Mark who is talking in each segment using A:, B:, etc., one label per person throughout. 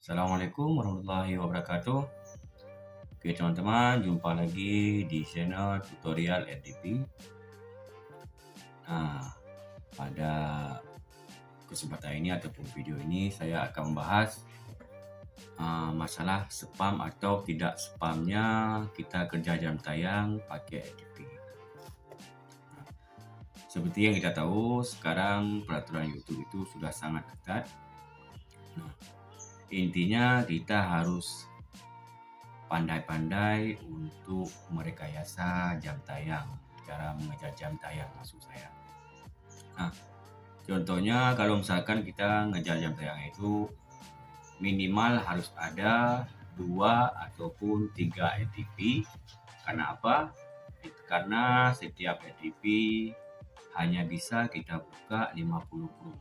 A: Assalamualaikum warahmatullahi wabarakatuh. Oke teman-teman, jumpa lagi di channel tutorial FTP. Nah, pada kesempatan ini ataupun video ini saya akan membahas masalah spam atau tidak spamnya kita kerja jam tayang pakai FTP. Seperti yang kita tahu, sekarang peraturan YouTube itu sudah sangat ketat. Nah, intinya kita harus pandai-pandai untuk merekayasa jam tayang, cara mengejar jam tayang maksud saya. Nah, contohnya kalau misalkan kita ngejar jam tayang itu minimal harus ada 2 ataupun 3 ATP. Karena apa? Karena setiap ATP hanya bisa kita buka 50 room.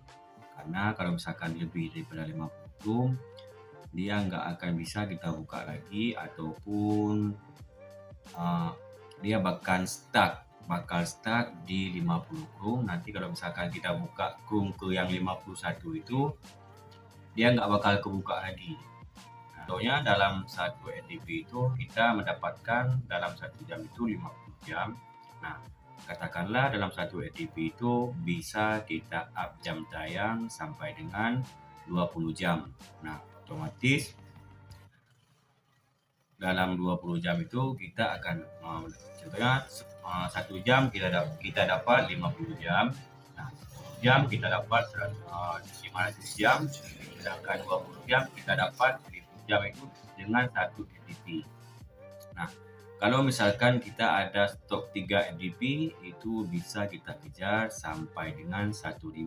A: Karena kalau misalkan lebih daripada 50 room, dia nggak akan bisa kita buka lagi ataupun dia bakal stuck di 50 room. Nanti kalau misalkan kita buka room ke yang 51 itu dia nggak bakal kebuka lagi. Contohnya dalam satu ATP itu kita mendapatkan dalam 1 jam itu 50 jam. Nah, katakanlah dalam satu ATP itu bisa kita up jam tayang sampai dengan 20 jam. Nah, otomatis dalam 20 jam itu kita akan contohnya 1 jam kita dapat 50 jam. Nah, 1 jam kita dapat 500 jam, sedangkan 20 jam kita dapat 1000 jam itu dengan satu FTP. Nah, kalau misalkan kita ada stok 3 FTP itu bisa kita kejar sampai dengan 3000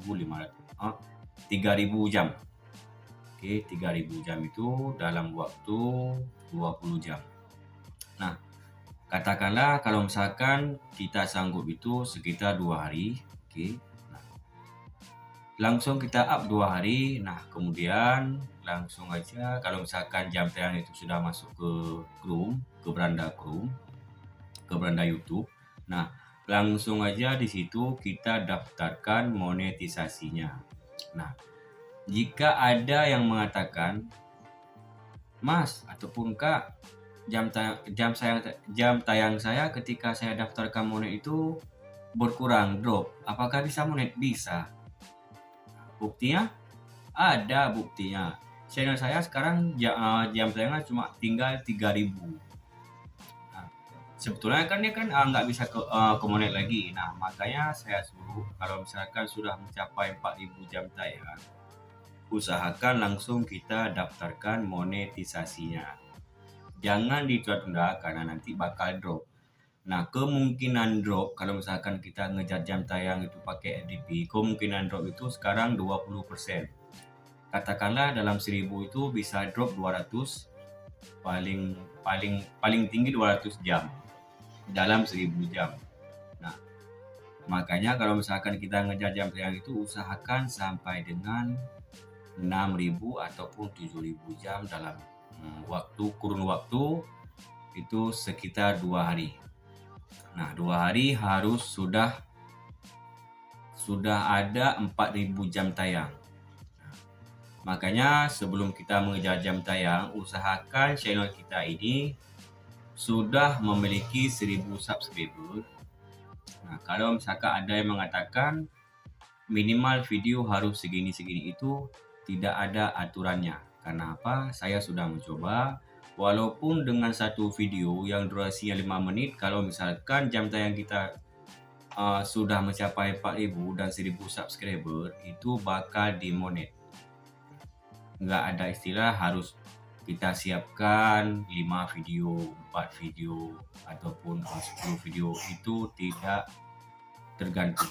A: jam. Oke, 3000 jam itu dalam waktu 20 jam. Nah, katakanlah kalau misalkan kita sanggup itu sekitar 2 hari, oke. Nah, langsung kita up 2 hari. Nah, kemudian langsung aja kalau misalkan jam tayang itu sudah masuk ke Chrome, ke beranda YouTube. Nah, langsung aja di situ kita daftarkan monetisasinya. Nah, jika ada yang mengatakan, Mas ataupun Kak, jam tayang saya ketika saya daftarkan monet itu berkurang, drop. Apakah bisa monet? Bisa. Buktinya? Ada buktinya. Channel saya sekarang jam tayangnya cuma tinggal 3000. Nah, sebetulnya kan dia kan nggak bisa ke monet lagi. Nah, makanya saya suruh kalau misalkan sudah mencapai 4000 jam tayang, usahakan langsung kita daftarkan monetisasinya. Jangan ditunda karena nanti bakal drop. Nah, kemungkinan drop kalau misalkan kita ngejar jam tayang itu pakai FTP, kemungkinan drop itu sekarang 20%. Katakanlah dalam 1000 itu bisa drop 200, paling tinggi 200 jam dalam 1000 jam. Nah, makanya kalau misalkan kita ngejar jam tayang itu usahakan sampai dengan 6000 ataupun 7000 jam dalam kurun waktu itu sekitar 2 hari. Nah, 2 hari harus sudah ada 4000 jam tayang. Nah, makanya sebelum kita mengejar jam tayang, usahakan channel kita ini sudah memiliki 1000 subscriber. Nah, kalau misalkan ada yang mengatakan minimal video harus segini-segini itu tidak ada aturannya. Karena apa? Saya sudah mencoba. Walaupun dengan satu video yang durasinya 5 menit, kalau misalkan jam tayang kita sudah mencapai 4000 dan 1000 subscriber, itu bakal dimonet. Nggak ada istilah harus kita siapkan 5 video, 4 video, ataupun 10 video. Itu tidak tergantung.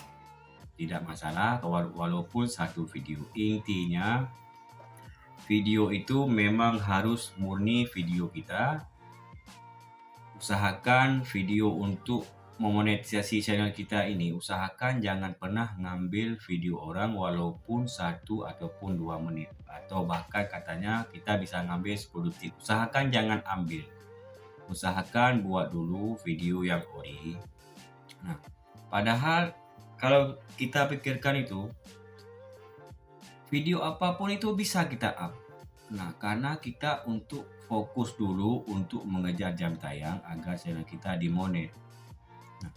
A: Tidak masalah walaupun satu video. Intinya video itu memang harus murni video kita. Usahakan video untuk memonetisasi channel kita ini, usahakan jangan pernah ngambil video orang walaupun 1 ataupun 2 menit. Atau bahkan katanya kita bisa ngambil 10 detik. Usahakan jangan ambil. Usahakan buat dulu video yang ori. Nah, padahal kalau kita pikirkan itu, video apapun itu bisa kita up. Nah, karena kita untuk fokus dulu untuk mengejar jam tayang agar channel kita dimonet. Nah,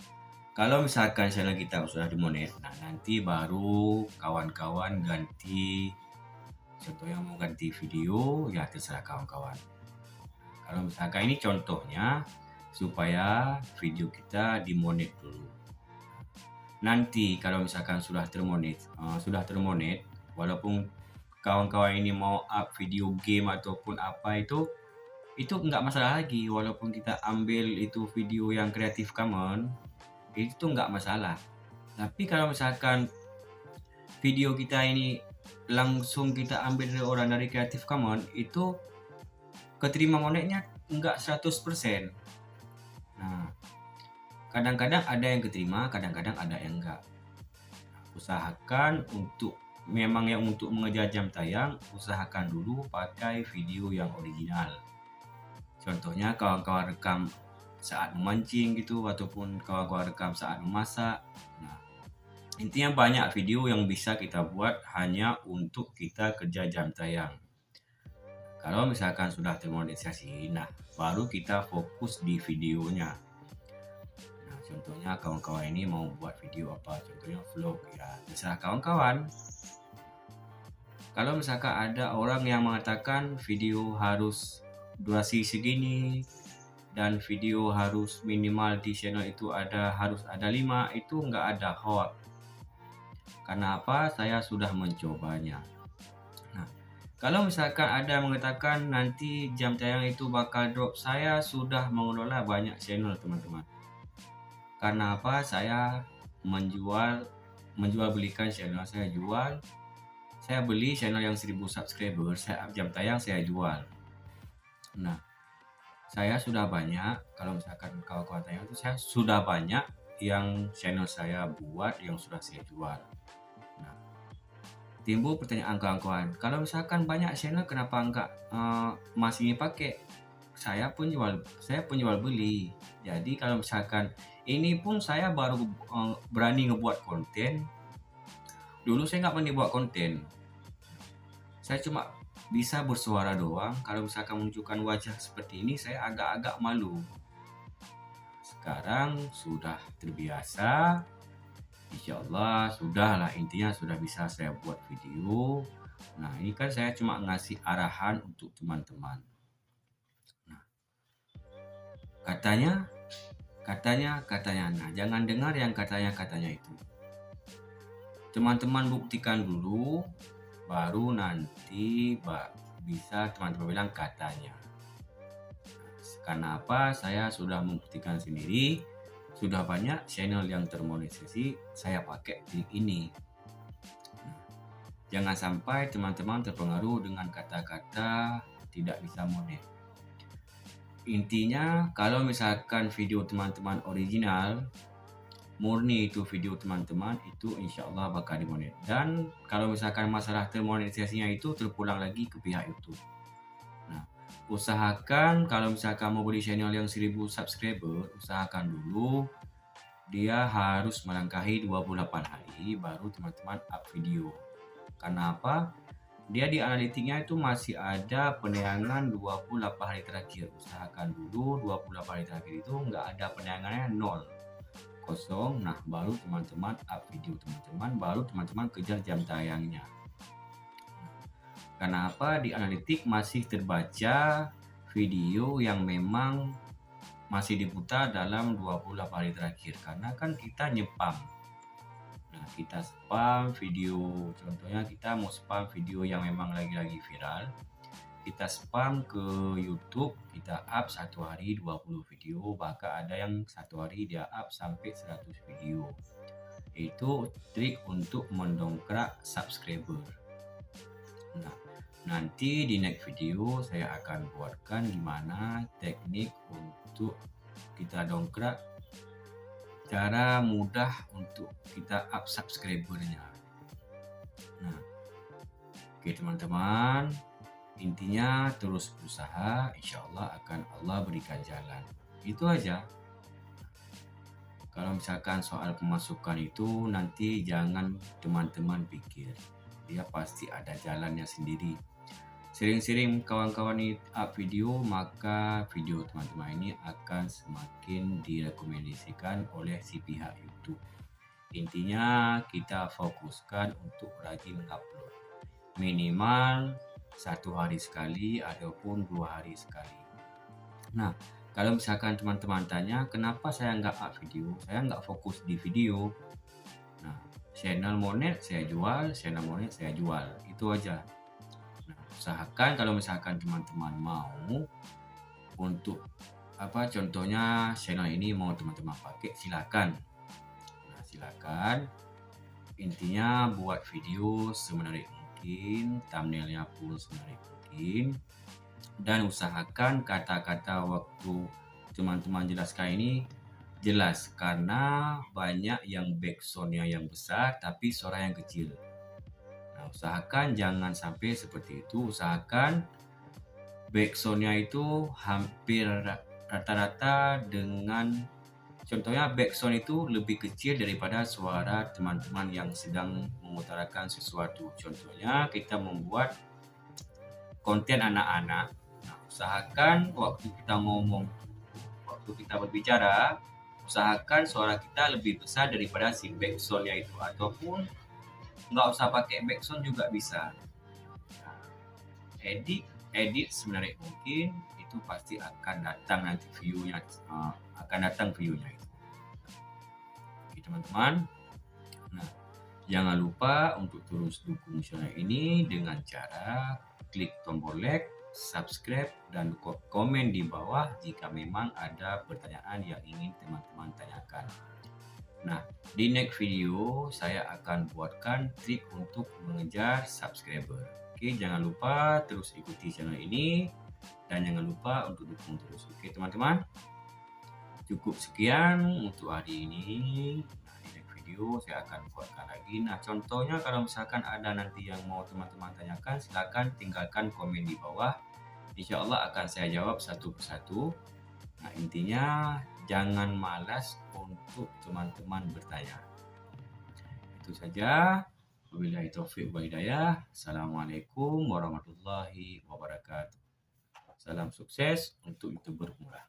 A: kalau misalkan channel kita sudah dimonet, nah nanti baru kawan-kawan ganti, contohnya mau ganti video, ya terserah kawan-kawan. Kalau misalkan ini contohnya supaya video kita dimonet dulu. Nanti kalau misalkan sudah termonet, walaupun kawan-kawan ini mau up video game ataupun apa itu nggak masalah lagi. Walaupun kita ambil itu video yang Creative Commons, itu nggak masalah. Tapi kalau misalkan video kita ini langsung kita ambil dari orang dari Creative Commons, itu keterima monetnya nggak 100%. Nah, kadang-kadang ada yang keterima, kadang-kadang ada yang enggak. Usahakan untuk mengejar jam tayang, usahakan dulu pakai video yang original. Contohnya kawan-kawan rekam saat memancing gitu, ataupun kawan-kawan rekam saat memasak. Nah, intinya banyak video yang bisa kita buat hanya untuk kita kerja jam tayang. Kalau misalkan sudah termonetisasi, nah baru kita fokus di videonya. Contohnya kawan-kawan ini mau buat video apa, contohnya vlog, ya terserah kawan-kawan. Kalau misalkan ada orang yang mengatakan video harus durasi segini dan video harus minimal di channel itu harus ada 5, itu nggak ada hoax. Karena apa? Saya sudah mencobanya. Nah, kalau misalkan ada yang mengatakan nanti jam tayang itu bakal drop, saya sudah mengelola banyak channel teman-teman. Karena apa? Saya menjual belikan channel, saya beli channel yang 1000 subscriber, saya up jam tayang, saya jual. Nah, saya sudah banyak, kalau misalkan kawan-kawan tanya itu, saya sudah banyak yang channel saya buat yang sudah saya jual. Nah, timbul pertanyaan kawan-kawan, kalau misalkan banyak channel kenapa enggak masih pakai? Saya penjual beli. Jadi kalau misalkan ini pun saya baru berani ngebuat konten. Dulu saya nggak pernah buat konten. Saya cuma bisa bersuara doang. Kalau misalkan menunjukkan wajah seperti ini, saya agak-agak malu. Sekarang sudah terbiasa. Insya Allah sudahlah, intinya sudah bisa saya buat video. Nah, ini kan saya cuma ngasih arahan untuk teman-teman. Katanya. Nah, jangan dengar yang katanya itu. Teman-teman buktikan dulu, baru nanti bisa teman-teman bilang katanya. Karena apa? Saya sudah membuktikan sendiri, sudah banyak channel yang termonetisasi, saya pakai trik ini. Jangan sampai teman-teman terpengaruh dengan kata-kata tidak bisa monet. Intinya kalau misalkan video teman-teman original, murni itu video teman-teman, itu insya Allah bakal dimonet. Dan kalau misalkan masalah termonetisasinya itu terpulang lagi ke pihak YouTube. Nah, usahakan kalau misalkan mau beli channel yang 1000 subscriber, usahakan dulu dia harus melangkahi 28 hari baru teman-teman up video. Karena apa? Dia di analitiknya itu masih ada penayangan 28 hari terakhir. Usahakan dulu 28 hari terakhir itu nggak ada penayangannya, 0, kosong. Nah, baru teman-teman up video teman-teman, baru teman-teman kejar jam tayangnya. Karena apa? Di analitik masih terbaca video yang memang masih diputar dalam 28 hari terakhir. Karena kan kita nyepam. Nah, kita spam video, contohnya kita mau spam video yang memang lagi viral, kita spam ke YouTube, kita up satu hari 20 video, bahkan ada yang satu hari dia up sampai 100 video. Itu trik untuk mendongkrak subscriber. Nah, nanti di next video saya akan buatkan gimana teknik untuk kita dongkrak, cara mudah untuk kita up subscribernya. Nah, oke teman-teman, intinya terus berusaha, insya Allah akan Allah berikan jalan. Itu aja. Kalau misalkan soal pemasukan itu nanti jangan teman-teman pikir, dia pasti ada jalannya sendiri. sering-sering kawan-kawan ini up video, maka video teman-teman ini akan semakin direkomendasikan oleh si pihak YouTube. Intinya kita fokuskan untuk rajin upload. Minimal 1 hari sekali ataupun 2 hari sekali. Nah, kalau misalkan teman-teman tanya, kenapa saya nggak up video? Saya nggak fokus di video. Nah, channel Monet saya jual, channel Monet saya jual. Itu aja. Nah, usahakan kalau misalkan teman-teman mau untuk contohnya channel ini mau teman-teman pakai, silakan. Nah, silakan. Intinya buat video semenarik mungkin, thumbnailnya pun semenarik mungkin, dan usahakan kata-kata waktu teman-teman jelaskan ini jelas, karena banyak yang backsoundnya yang besar tapi suara yang kecil. Nah, usahakan jangan sampai seperti itu. Usahakan backsoundnya itu hampir rata-rata dengan, contohnya backsound itu lebih kecil daripada suara teman-teman yang sedang mengutarakan sesuatu. Contohnya kita membuat konten anak-anak. Nah, usahakan waktu kita ngomong, waktu kita berbicara, usahakan suara kita lebih besar daripada si backsoundnya itu, ataupun nggak usah pakai backsound juga bisa. Nah, edit sebenarnya mungkin itu pasti akan datang nanti view-nya, akan datang view-nya itu. Oke teman-teman. Nah, jangan lupa untuk terus dukung channel ini dengan cara klik tombol like, subscribe, dan komen di bawah jika memang ada pertanyaan yang ingin teman-teman tanyakan. Nah, di next video saya akan buatkan trik untuk mengejar subscriber. Oke, jangan lupa terus ikuti channel ini dan jangan lupa untuk dukung terus. Oke teman-teman, cukup sekian untuk hari ini. Nah, di next video saya akan buatkan lagi. Nah, contohnya kalau misalkan ada nanti yang mau teman-teman tanyakan, silakan tinggalkan komen di bawah. Insya Allah akan saya jawab satu persatu. Nah, intinya jangan malas untuk teman-teman bertanya. Itu saja. Wabillahi taufiq wal hidayah. Assalamualaikum warahmatullahi wabarakatuh. Salam sukses untuk YouTuber pemula.